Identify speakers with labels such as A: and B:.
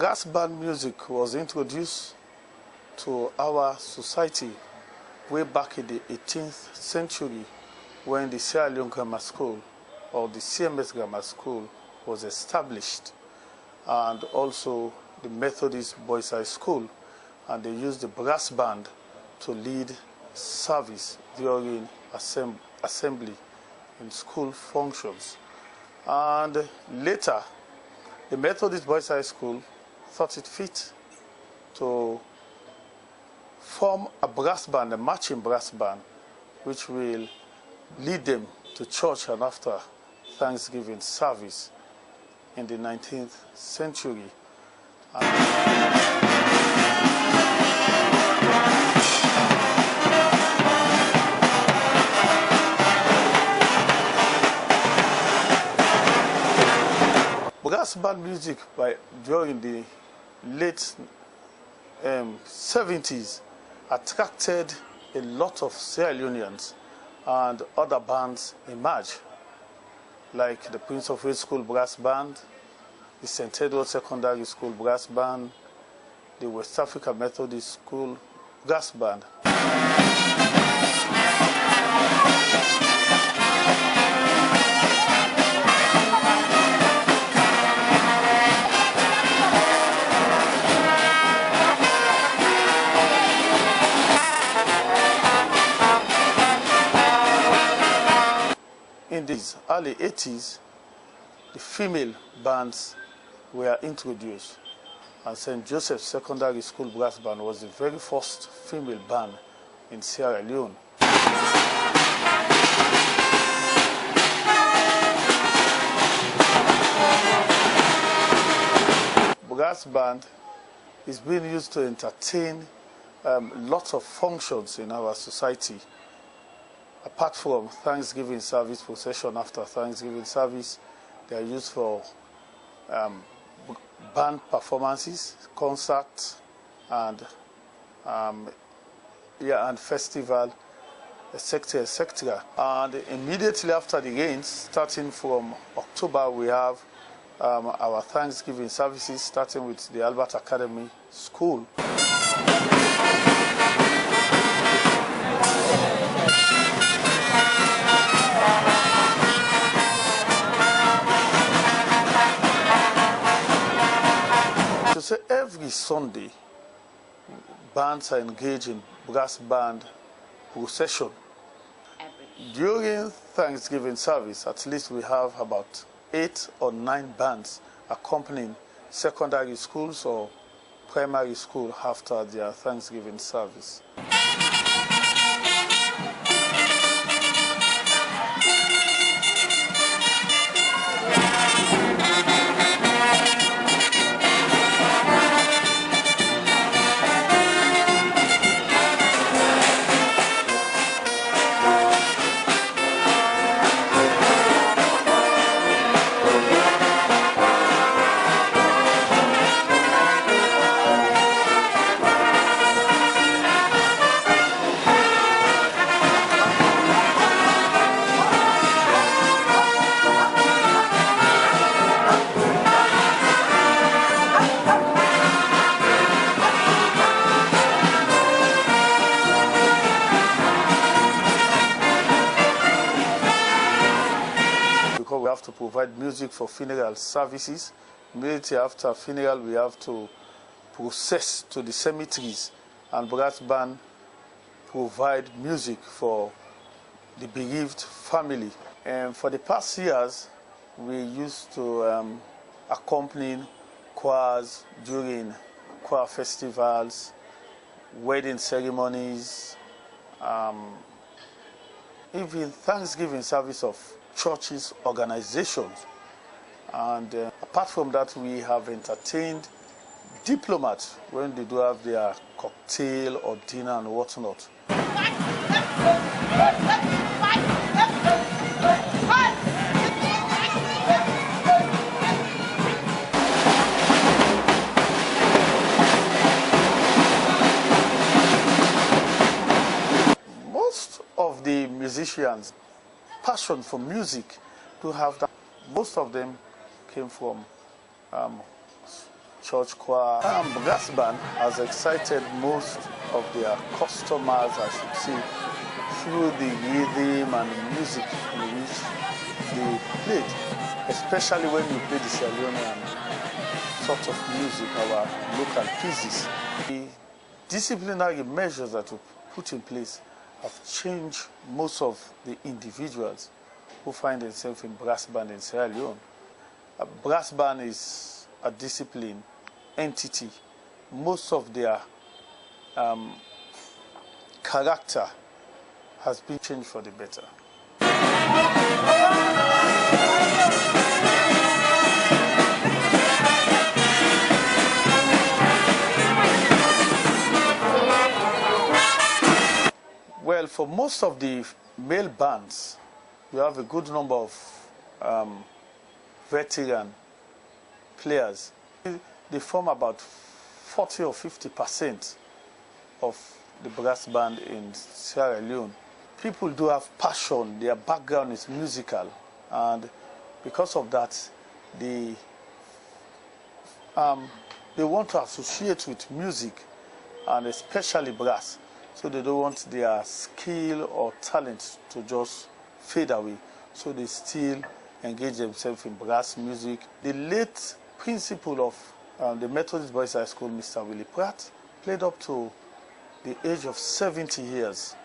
A: brass band music was introduced to our society way back in the 18th century when the Sierra Leone Grammar School, or the CMS Grammar School, was established, and also the Methodist Boys High School, and they used the brass band to lead service during assembly in school functions. And later, the Methodist Boys High School thought it fit to form a brass band, a marching brass band, which will lead them to church and after Thanksgiving service in the 19th century. Brass band music during the late 70s attracted a lot of Sierra Leoneans, and other bands emerged, like the Prince of Wales School Brass Band, the St. Edward Secondary School Brass Band, the West Africa Methodist School Brass Band. In the early 80s, the female bands were introduced, and St. Joseph's Secondary School Brass Band was the very first female band in Sierra Leone. Brass band is being used to entertain lots of functions in our society. Apart from Thanksgiving service, procession after Thanksgiving service, they are used for band performances, concerts, and festival, etc., etc. And immediately after the rains, starting from October, we have our Thanksgiving services, starting with the Albert Academy School. So every Sunday, bands are engaged in brass band procession. During Thanksgiving service, at least we have about 8 or 9 bands accompanying secondary schools or primary school after their Thanksgiving service. Because we have to provide music for funeral services. Immediately after funeral, we have to process to the cemeteries, and brass band provide music for the bereaved family. And for the past years, we used to accompany choirs during choir festivals, wedding ceremonies, even Thanksgiving service of churches, organizations. And apart from that, we have entertained diplomats when they do have their cocktail or dinner and whatnot. Most of the musicians' passion for music to have that. Most of them came from church choir. Brass band has excited most of their customers, I should say, through the rhythm and the music in which they played, especially when you play the Sierra Leonean sort of music, our local pieces. The disciplinary measures that were put in place have changed most of the individuals who find themselves in brass band in Sierra Leone. A brass band is a discipline entity. Most of their character has been changed for the better. Well, for most of the male bands, you have a good number of veteran players. They form about 40 or 50% of the brass band in Sierra Leone. People do have passion, their background is musical, and because of that, they want to associate with music, and especially brass. So they don't want their skill or talent to just fade away. So they still engage themselves in brass music. The late principal of the Methodist Boys High School, Mr. Willie Pratt, played up to the age of 70 years.